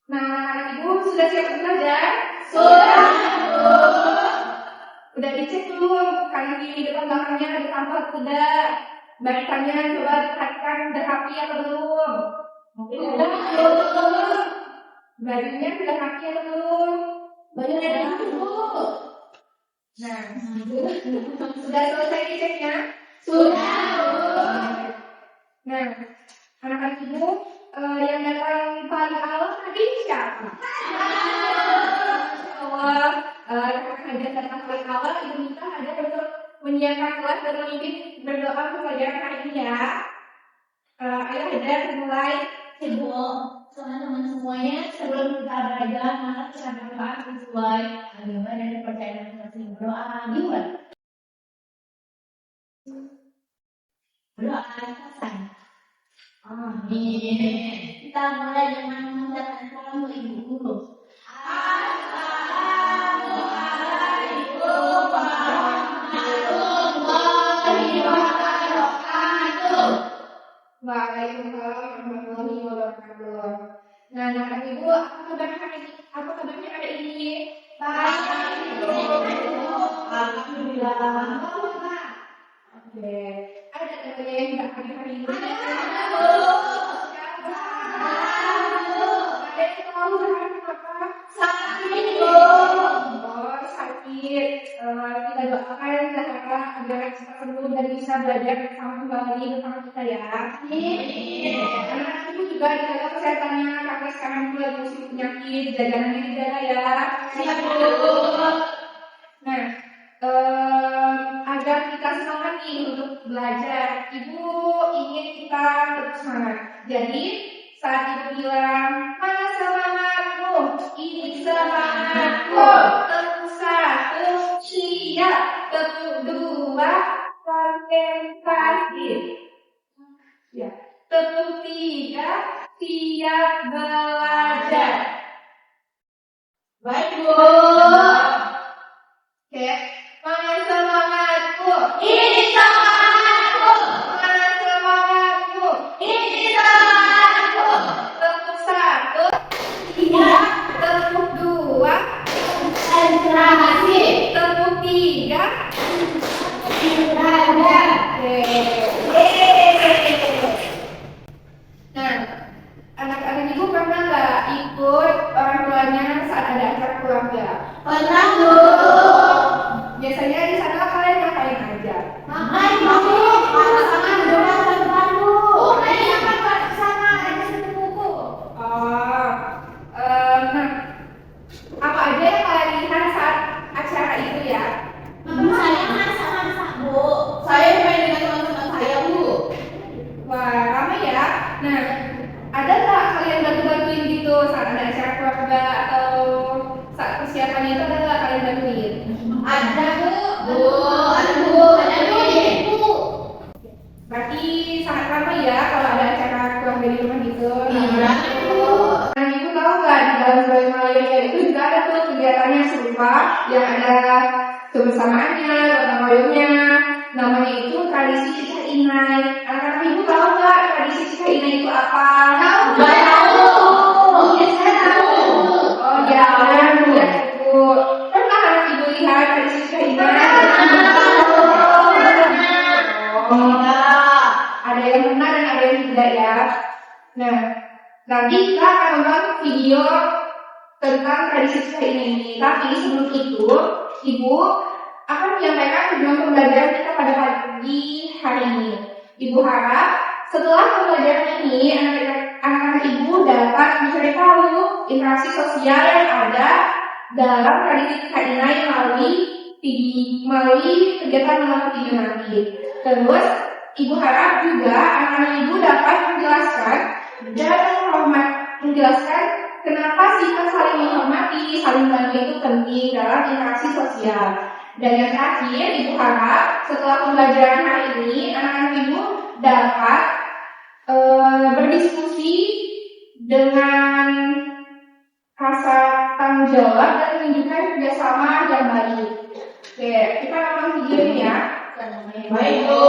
Nah, Ibu sudah siap belajar? Sudah, Bu. Udah dicek belum? Kaki depan belakangnya ada tampak tidak? Barisannya coba diperhatikan udah rapi atau belum? Mungkin udah belum. Bajunya sudah rapi atau belum? Bajunya udah rapi, Bu. Nah, sudah selesai diceknya? Sudah, Bu. Nah, anak-anak Ibu yang datang paling awal tadi siapa? Allah, rekan-rekan datang paling awal Ibu minta ada untuk menyiapkan kelas dan memimpin berdoa pelajaran hari ini ya. Ayo ada mulai. Ibu, teman-teman semuanya sebelum kita belajar maka kita berdoa sesuai agama dan kepercayaan masing-masing. Berdoa gimana? Berdoa selesai. Amin. Kita mulai dengan mengucapkan salam Ibu. Assalamualaikum warahmatullahi wabarakatuh. Waalaikumsalam warahmatullahi wabarakatuh. Nah, anak Ibu, apa kabarnya hari ini? Baik, Ibu. Alhamdulillah. Oke. Ada teman yang tidak hadir hari ini? Ada yang tahu berhari apa? Sakit, Bu. Oh, sakit. Kita doakan Zahra agar cepat sembuh dan bisa belajar bersama kembali bersama kita ya. Anak-anak itu juga dijaga kesehatannya karena sekarang itu lagi musim penyakit, jajanannya dijaga ya. Siap, Bu. Nah, agar kita semangat nih untuk belajar, Ibu ingin kita terus semangat. Jadi saat Ibu bilang mana semangatmu, ini semangatku. Tepuk satu, siap. Tepuk dua, konsentrasi. Ya. Tepuk tiga, siap belajar. Baik, Bu. Oke. Mana semangatku? Ini semangatku. Mana semangatku? Ini semangatku. Tepuk satu, Iya. tepuk dua, Konsentrasi. tepuk tiga. Belajar. Nah, anak-anak Ibu pernah nggak ikut orang tuanya saat ada acara keluarga? Pernah, Bu. Biasanya di sana kalian ngapain aja? Makan, Bu. Sama doa teman, Bu. Kalian kan sama ada sepupu. Oh, nah, apa aja yang kalian lihat saat acara itu ya? Saya masak-masak, Bu. Saya main dengan teman-teman saya, Bu. Wah, ramai ya. Nah, ada nggak kalian bantu-bantuin gitu saat ada acara keluarga atau saat persiapannya itu ada nggak kalian bantuin? Ada, Bu. Ada, Bu. Ada, Bu. Berarti sangat ramai ya kalau ada acara keluarga di rumah gitu. Iya, Bu. Nah, Ibu tahu nggak di dalam budaya Melayu itu juga ada tuh kegiatannya serupa yang ada kebersamaannya, gotong royongnya. Namanya itu tradisi Cikah Inai. Anak-anak Ibu tahu nggak tradisi Cikah Inai itu apa? Nggak tahu. Iya, saya tahu. Oh ya, ya Ibu. Pernah anak Ibu lihat tradisi Cikah Inai? Oh, ada yang pernah dan ada yang tidak ya. Nah, nanti kita akan nonton video tentang tradisi Cikah Inai ini. Tapi sebelum itu, Ibu akan menyampaikan tujuan pembelajaran kita pada pagi hari ini. Ibu harap setelah pembelajaran ini, anak-anak Ibu dapat mencari tahu interaksi sosial yang ada dalam tradisi Cikah Inai melalui kegiatan menonton video nanti. Terus, Ibu harap juga anak-anak Ibu dapat menjelaskan dan menjelaskan kenapa sifat saling menghormati, saling bantu itu penting dalam interaksi sosial. Dan yang terakhir, Ibu harap setelah pembelajaran hari ini, anak-anak Ibu dapat berdiskusi dengan rasa tanggung jawab dan menunjukkan kerjasama yang baik. Oke, kita nonton video ini ya. Baik, Bu.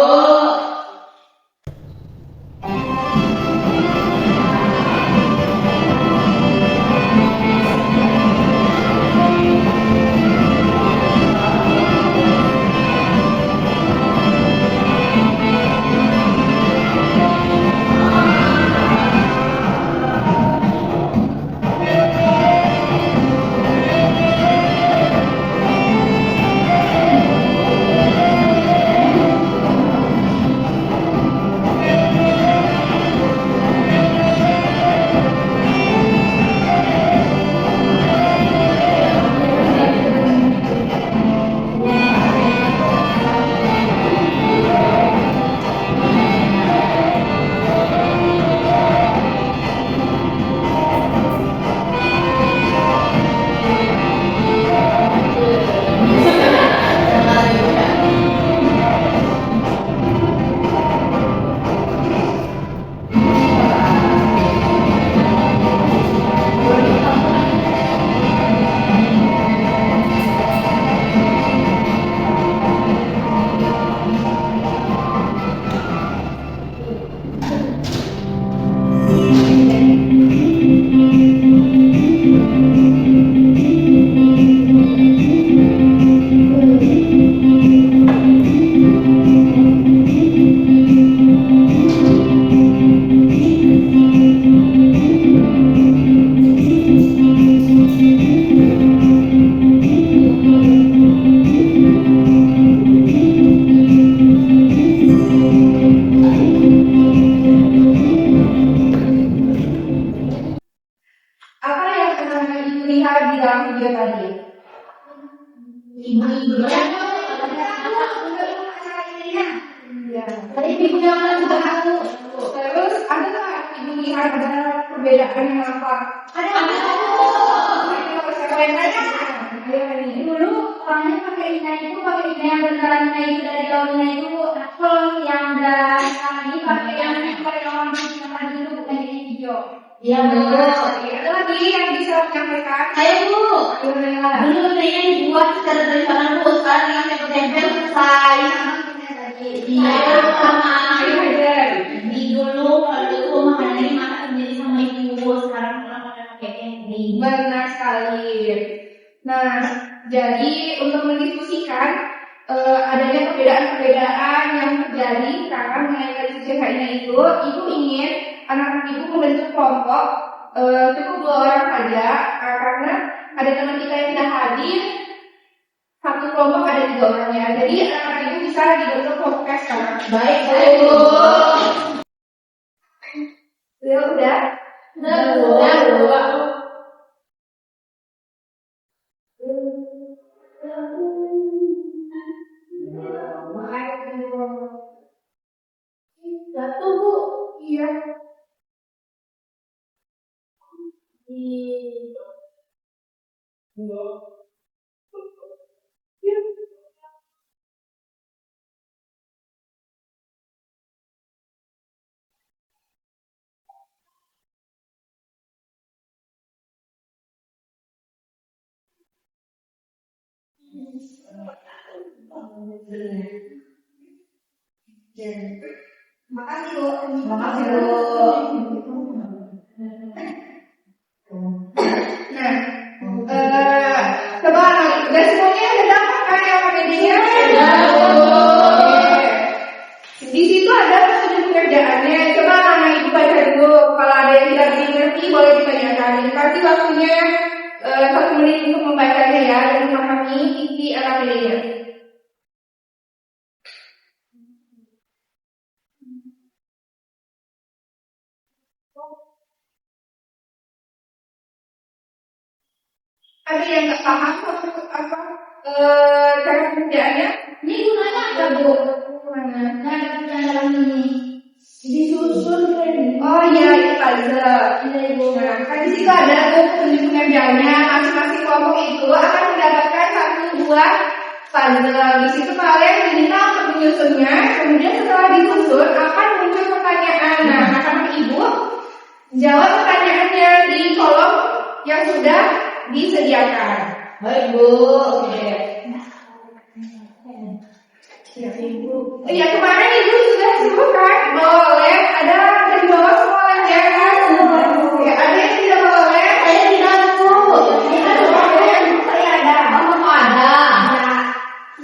juga tadi. Ibu-ibu yang ibu yang juga aku. Terus ada nggak ibu lihat ada perbedaan yang apa? Ada. Siapa yang nanya? Dulu orangnya pakai ina itu yang beneran itu dari daunnya itu. Kalau yang udah sekarang ini pakai yang orang yang dulu bukan yang hijau. Iya betul. Ada lagi yang bisa menyampaikan? Saya bu, dulu kayaknya dibuat secara tradisional bu, sekarang yang tempel selesai. Iya sama. Di dulu kalau dulu rumah ini makan sendiri sama ibu, sekarang orang pada pakai camping. Benar sekali. Nah, jadi untuk mendiskusikan adanya perbedaan-perbedaan yang terjadi karena mengenai tradisi CHI itu, ibu ingin anak-anak ibu membentuk kelompok cukup 2 orang saja karena ada teman kita yang tidak hadir. Satu kelompok ada 3 orangnya. Jadi anak-anak ibu bisa dibentuk kelompoknya sekarang. Baik bu. Udah. Satu bu. Iya. Makasih Bu. Makasih bu. Nah, coba dan semuanya udah dapat kan yang medianya? Di situ ada prosedur pengerjaannya. Coba anak ibu baca dulu. Kalau ada yang tidak dimengerti boleh ditanyakan. Kasih waktunya 1 menit untuk membacanya ya dan memahami isi anak medianya. Ada yang nggak paham apa cara pengerjaannya? Ini gunanya apa bu? Nggak ada dalam ini. Disusun kan? Oh iya, itu puzzle. Iya ibu. Nah, kan di situ ada tuh petunjuk pengerjaannya. Masing-masing kelompok itu akan mendapatkan 1 buah puzzle. Di situ kalian diminta untuk menyusunnya. Kemudian setelah disusun akan muncul pertanyaan. Nah, anak ibu jawab pertanyaannya di kolom yang sudah disediakan. Baik bu. Iya, kemarin ibu sudah sebutkan boleh ada di bawah semuanya kan? Ya, ada yang tidak boleh. Saya tidak bu. Saya ada. Oh ada.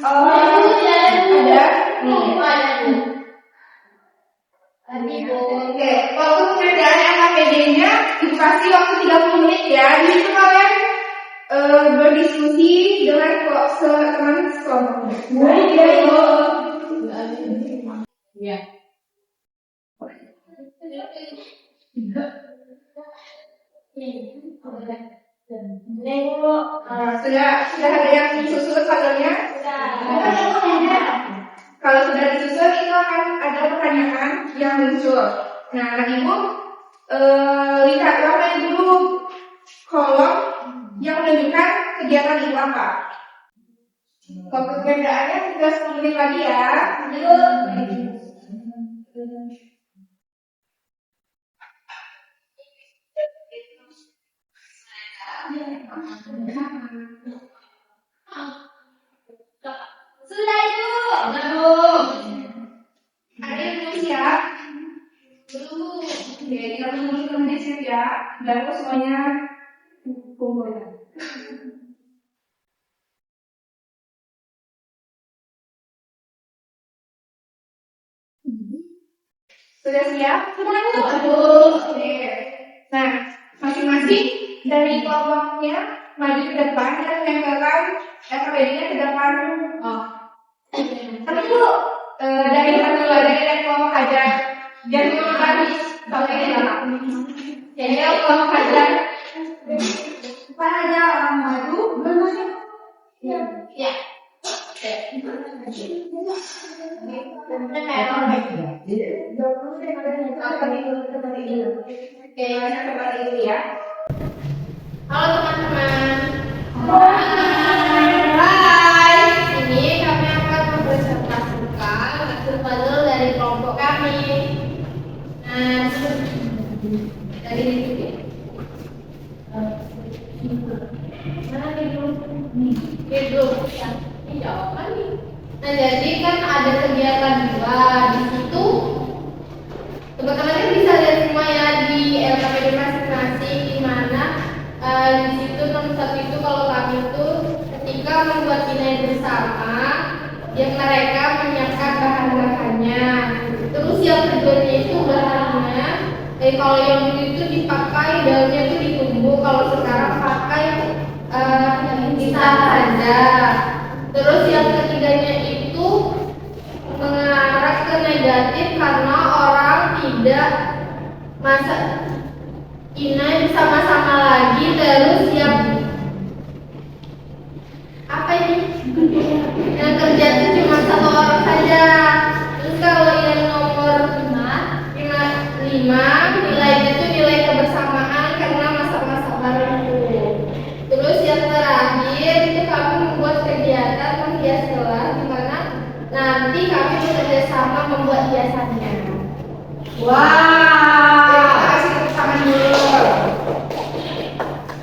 Oh, Ada. ada. Tadi bu. Oke, waktu pengerjaan LKPD-nya ibu kasih waktu 30 menit ya. Di situ kalian berdiskusi dengan teman sekelompoknya. Iya. Sudah ada yang disusun puzzle-nya? Kalau sudah disusun itu akan ada pertanyaan yang muncul. Nah, ibu lihat warnai dulu kolom yang menunjukkan kegiatan ibu apa. Kalau pekerjaannya sudah 10 menit lagi ya. Sudah itu. Ada yang belum siap? Belum. Oke, 30 menit siap ya. Baru semuanya kumpul ya. Sudah siap? Sudah. Oke. Nah, masing-masing dari kelompoknya maju ke depan dan menempelkan LKPD-nya ke depan. Oh. Tapi Bu, dari satu dari kelompok aja. Jangan kelompok sampai ke belakang. Jadi kelompok aja. Depan aja orang maju, Oke, saya coba dulu ya. Halo teman-teman. Hai. Ini kami akan mempresentasikan hasil puzzle dari kelompok kami. Nah, dari itu ya. Mana nih dulu? Itu ini jawaban nih. Nah, jadi kan ada kegiatan dua di situ. Teman-teman bisa lihat semua ya di LKPD masing-masing di mana di situ nomor satu itu kalau kami itu ketika membuat nilai bersama yang mereka menyiapkan bahan-bahannya. Terus yang keduanya itu bahannya kalau yang dulu itu dipakai daunnya itu ditumbuk, kalau sekarang pakai kita saja. Terus yang ketiganya itu mengarah ke negatif karena orang tidak masa ini bersama-sama lagi. Terus yang apa ini? Yang kerja itu cuma satu orang saja. Terus kalau yang nomor 5 nilainya itu nilai kebersamaan karena masa-masa baru. Terus yang terakhir itu kami membuat kegiatan menghias kelas di mana nanti kami bekerja sama membuat hiasannya. Wow. Terima kasih, tepuk tangan dulu.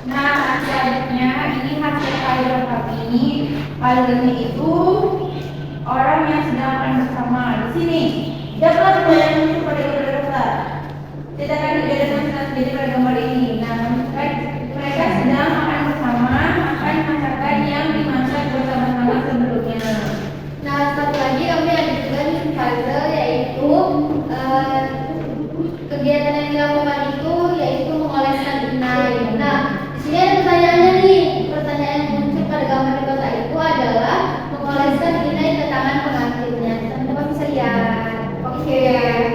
Nah, selanjutnya ini hasil kalian kami. Kaliannya itu orang yang sedang akan bersama di sini. Dapat bayangkan itu pada gambar besar. Kita akan dijelaskan jadi pada gambar ini. Nah, mereka sedang akan bersama makan masakan yang dimasak bersama-sama sebelumnya. Nah, satu lagi kami ada juga di puzzle yaitu kegiatan yang dilakukan itu yaitu mengoleskan inai. Nah, di sini ada pertanyaannya nih. Pertanyaan yang muncul pada gambar di kotak itu adalah mengoleskan inai ke tangan pengantinnya. Teman-teman bisa lihat. Oke,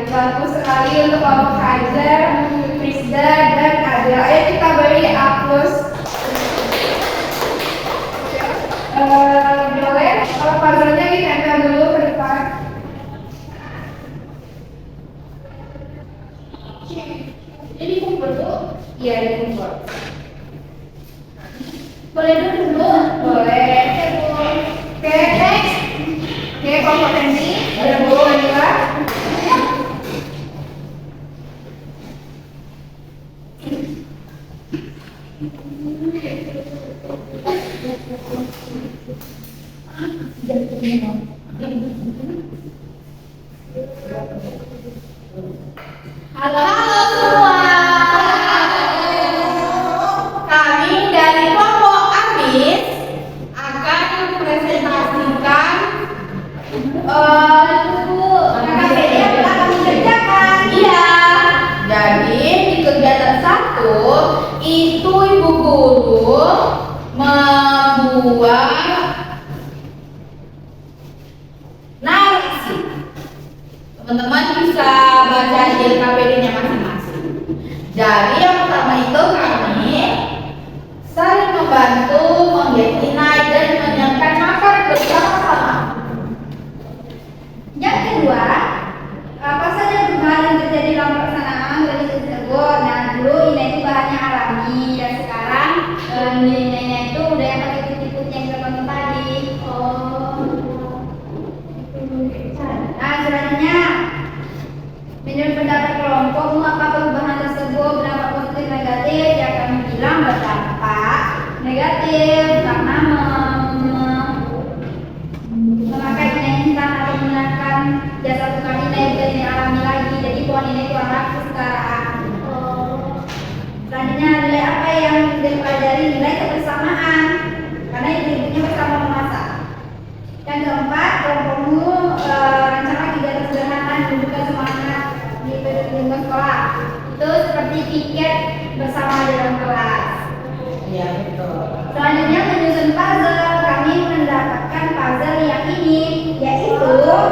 bagus sekali untuk Bapak Hajar, Rizda, dan Adel. Ayo kita beri aplaus. Boleh? Kalau puzzle-nya ditempel dulu ke depan. Jadi kumpul tuh? Iya, dikumpul. Boleh dulu? Boleh. Oke, next. Oke, kelompok ini ada dua juga. Halo semua. Kami dari kelompok Amis akan mempresentasikan KKPD yang telah kami kerjakan. Iya. Jadi di kegiatan 1 itu ibu guru membuat narasi. Teman-teman bisa baca di LKPD-nya masing-masing. Jadi yang pertama itu kami saling membantu menghias inai dan menyiapkan makan bersama-sama. Yang kedua, apa saja perubahan yang terjadi dalam pelaksanaan dari tersebut. Nah, dulu inai itu bahannya alami dan sekarang inainya itu udah yang pakai putih-putih yang kita tonton tadi. Nah, selanjutnya menurut pendapat kelompok, mengapa perubahan tersebut berdampak positif negatif? Ya kami bilang berdampak negatif karena memakai inai instan atau menggunakan jasa tukar inai bukan inai alami lagi. Jadi pohon inai kurang laku sekarang. Selanjutnya nilai apa yang dipelajari? Nilai kebersamaan karena ibu-ibunya bersama memasak. Yang keempat, kelompokmu rencana kegiatan sederhana menunjukkan semangat di lingkungan sekolah. Itu seperti piket bersama dalam kelas. Iya, betul. Selanjutnya menyusun puzzle. Kami mendapatkan puzzle yang ini, yaitu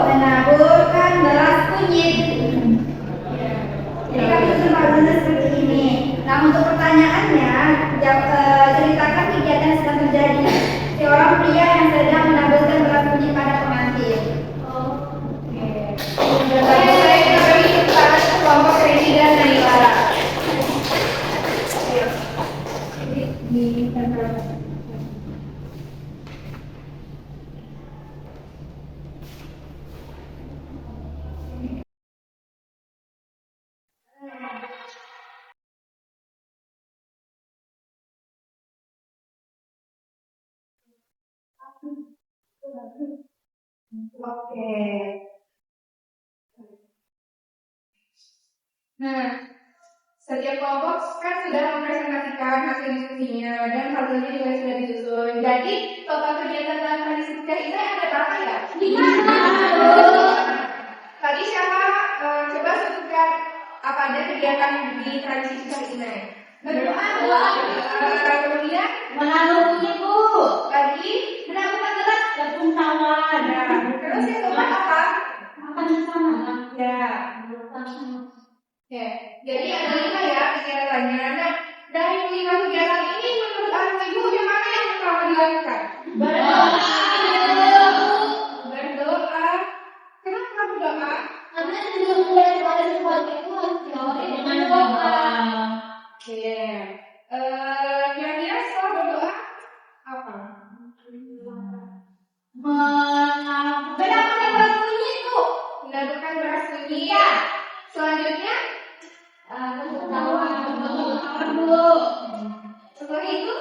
menaburkan beras kunyit. Jadi kami susun puzzle seperti ini. Nah, untuk pertanyaannya, ceritakan kegiatan yang sedang terjadi. Seorang pria yang sedang menaburkan beras kunyit pada pengantin. Oke. Saya beri ditempel. Oke. Nah, setiap kelompok kan sudah mempresentasikan hasil diskusinya dan hasilnya juga sudah disusun. Jadi total kegiatan dalam tradisi kerja ini ada berapa ya? 5. Tadi siapa coba sebutkan apa ada kegiatan di tradisi kerja ini? Berdoa. Kemudian Menanam ibu. lagi Melakukan gerak gabung kawan. terus yang keempat apa? Makan bersama. Ya. Oke, jadi ada 5 ya kegiatannya. Nah, dari 5 kegiatan ini menurut anak ibu yang mana yang pertama dilakukan? Berdoa. Kenapa berdoa? Karena sebelum mulai pada sesuatu itu harus diawali dengan doa. Oke. Kira-kira setelah berdoa apa? Bedakan beras bunyi itu. Melakukan beras bunyi. Ya. Selanjutnya, Dulu. setelah itu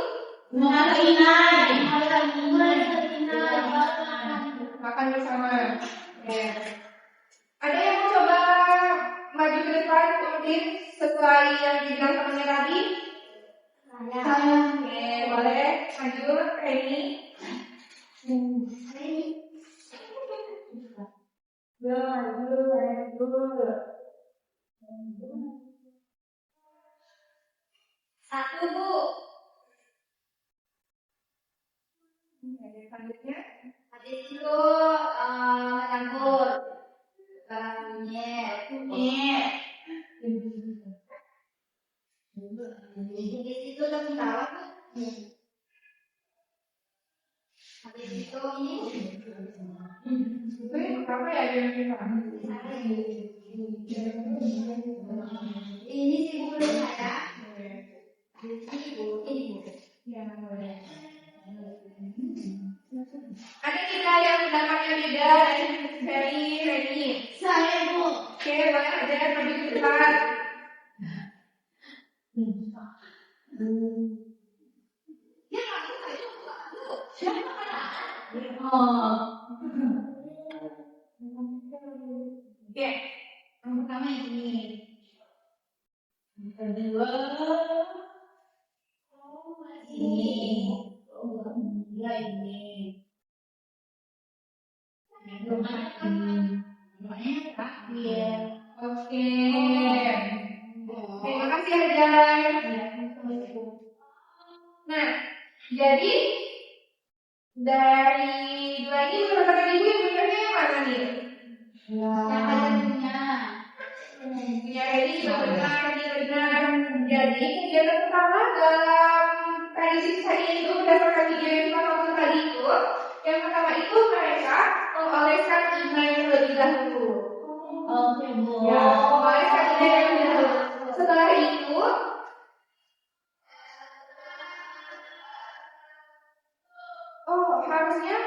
Mengalir inai. makan bersama. Oke. Ada yang mau coba maju ke depan kemudian sesuai yang dibilang temannya tadi? Oke, boleh maju Reni. Maju. Satu, Bu. Selanjutnya, Habis itu campur. Nyet. Habis itu langsung tawa, Bu. Habis itu ini. apa ya yang kita? Ini sih Bu belum ada. Ini Bu. Ya, boleh. Ada kita yang pendapatnya beda dari Reni. Saya Bu. Oke, boleh aja maju ke depan. Ya, aku aja Bu. Oke, yang pertama yang ini. Yang kedua ini. Ya ini. Yang keempat terakhir. Oke. Terima kasih Hajar. Nah, jadi dari dua ini menurut kalian ibu yang benernya yang mana nih? Yang keduanya. Ya, ini juga benar, ini benar. Jadi kegiatan pertama dalam tradisi saya itu berdasarkan video yang kita tonton tadi itu, yang pertama itu mereka mengoleskan email terlebih dahulu. Oke Bu. Ya, mengoleskan email terlebih dahulu. Setelah itu, harusnya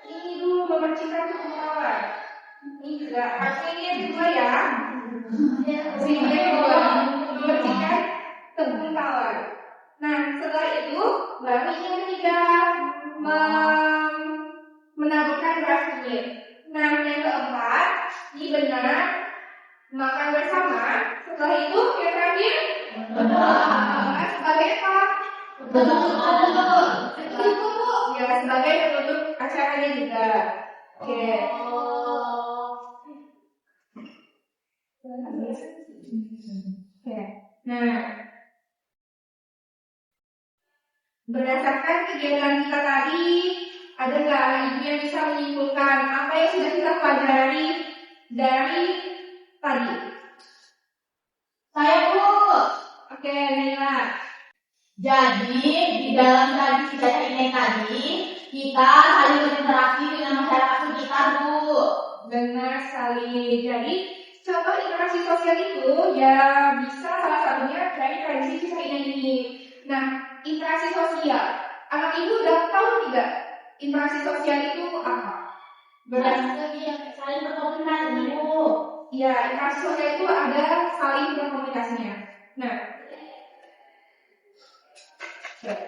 ini dulu memercikan tepung tawar. Ini juga harusnya ini yang kedua ya. Sehingga yang kedua memercikan tepung tawar. Nah, setelah itu baru ini yang ketiga menaburkan beras kunyit. Nah, yang keempat ini benar makan bersama. Setelah itu yang terakhir sebagai apa? Ya, sebagai penutup acaranya juga. Oke. Nah, berdasarkan kegiatan kita tadi, ada nggak anak ibu yang bisa menyimpulkan apa yang sudah kita pelajari dari tadi? Saya Bu. Oke, Nila. Jadi di dalam tradisi baca ini tadi kita saling berinteraksi dengan masyarakat sekitar Bu. Benar sekali. Jadi contoh interaksi sosial itu ya bisa salah satunya dari tradisi kisah ini. Nah, interaksi sosial. Anak ibu udah tahu tidak interaksi sosial itu apa? Berarti yang saling berkomunikasi Bu. Ya, interaksi sosial itu ada saling berkomunikasinya. Nah,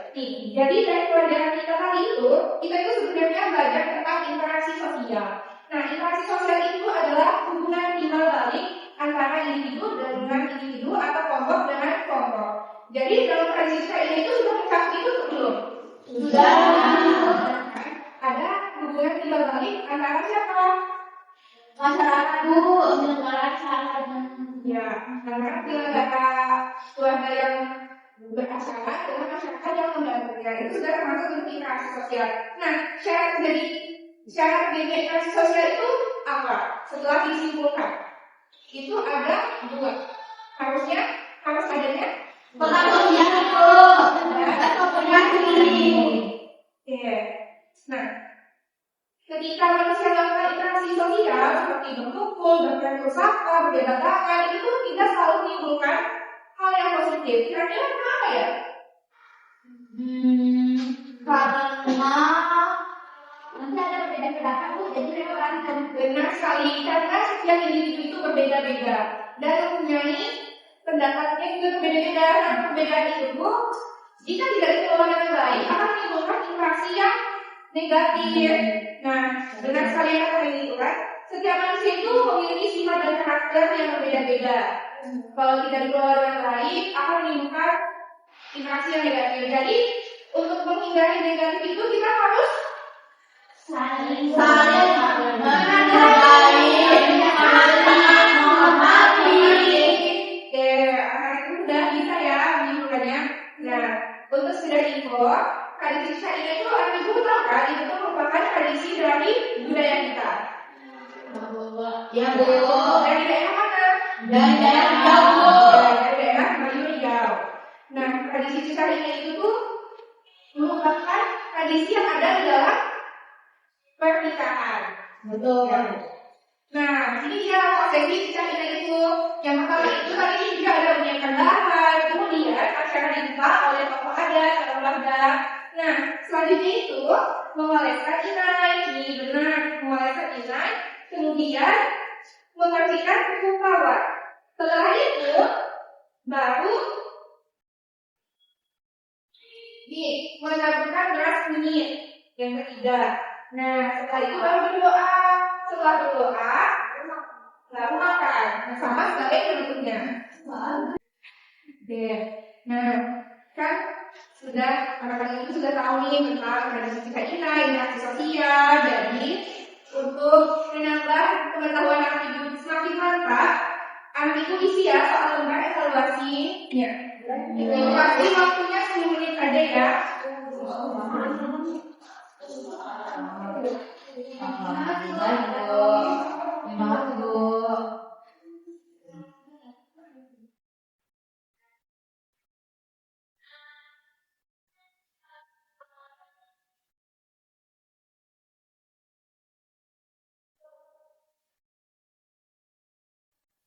jadi dari pelajaran kita tadi itu, kita itu sebenarnya belajar tentang interaksi sosial. Nah, interaksi sosial itu adalah hubungan timbal balik antara individu dengan individu atau kelompok dengan kelompok. Jadi dalam tradisi Cina itu sudah mencakup itu belum? Sudah. Ada hubungan timbal balik antara siapa? Masyarakat Bu, masyarakat. Ya, karena penyelenggara keluarga yang beracara dengan masyarakat yang membantunya itu sudah termasuk bentuk interaksi sosial. Nah, syarat terjadinya interaksi sosial itu apa? Setelah disimpulkan, itu ada dua. Harus adanya Pengakuan Bu. Oke. Nah, ketika manusia melakukan interaksi sosial seperti berkumpul, bertemu sapa, berbeda tangan, itu tidak selalu menimbulkan hal yang positif. Kira-kira kenapa ya? Karena nanti ada perbedaan pendapat Bu, jadi memang berantem. Benar sekali, karena setiap individu itu berbeda-beda dan mempunyai pendapatnya juga berbeda-beda. Nah, perbedaan itu Bu, jika tidak dikelola dengan baik, akan menimbulkan interaksi yang negatif. Nah, benar sekali yang kata itu kan, setiap manusia itu memiliki sifat dan karakter yang berbeda-beda. Kalau tidak dikelola dengan baik, akan menimbulkan interaksi yang negatif. Jadi, untuk menghindari negatif itu kita harus Saling menghargai, menghormati. Oke, anak itu udah bisa ya menyimpulkannya. Nah, untuk sekedar info, tradisi syariah itu anak ibu tahu kan, itu tuh merupakan tradisi dari budaya kita. Ya Bu. Dari daerah mana? Dari daerah jauh. Dari daerah Melayu Riau. Nah, tradisi syariah itu tuh merupakan tradisi yang ada di dalam pernikahan. Betul. Nah, ini dia prosesi syariah itu. Yang pertama itu tadi juga ada menyiapkan bahan, kemudian acara dibuka oleh tokoh adat atau keluarga. Nah, selanjutnya itu mengoleskan inai, benar, mengoleskan inai, kemudian membersihkan kuku kawat. Setelah itu baru menaburkan beras kunyit yang ketiga. Nah, setelah itu baru berdoa. Setelah berdoa, lalu makan. Nah, sama sebagai penutupnya. Oke. Nah, kan sudah anak-anak itu sudah tahu nih tentang tradisi kita ini, interaksi sosial. Jadi untuk menambah pengetahuan anak ibu semakin mantap, anak ibu isi ya soal lembar evaluasi. Ya. Pasti waktunya 10 menit saja ya.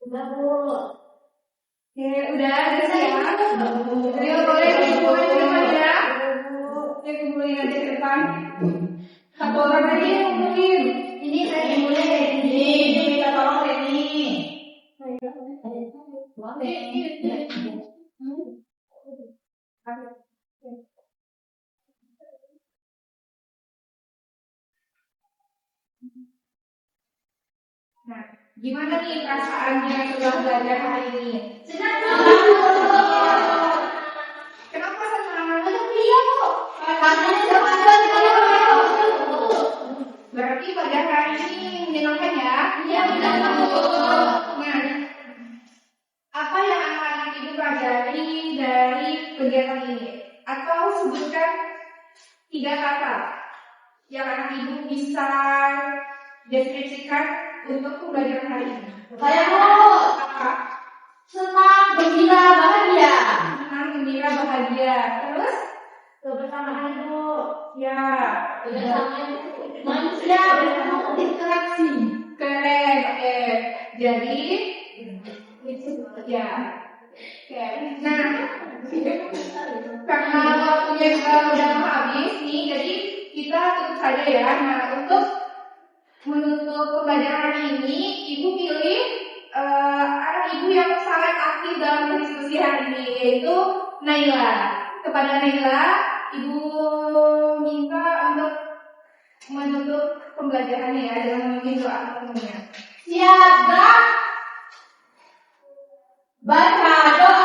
Sudah Bu. Oke, udah siap. Ayo boleh dikumpulin ke depan ya. Oke, kumpulin aja ke depan. Satu orang tadi yang kumpulin. Ini saya dimulai dari sini. Ini minta tolong dari sini. Nah, gimana nih perasaannya setelah belajar hari ini? Senang Bu. Kenapa senang? Iya Bu. Karena jawaban saya. Berarti pada hari ini menyenangkan ya? Iya benar Bu. Nah, apa yang anak-anak ibu pelajari dari kegiatan ini? Atau sebutkan 3 kata yang anak ibu bisa deskripsikan untuk pembelajaran hari ini. Saya Bu. Apa? Senang, gembira, bahagia. Senang, gembira, bahagia. Terus? Kebersamaan Bu. Ya. Kebersamaan manusia bersama interaksi. Keren. Oke. Jadi ya. Oke. Nah, karena udah mau habis nih, jadi kita tutup saja ya. Nah, untuk menutup pembelajaran ini, ibu pilih anak ibu yang sangat aktif dalam diskusi hari ini, yaitu Naila. Kepada Naila, ibu minta untuk menutup pembelajarannya ya dengan memimpin doa umumnya. Siap, Kak? Baca doa.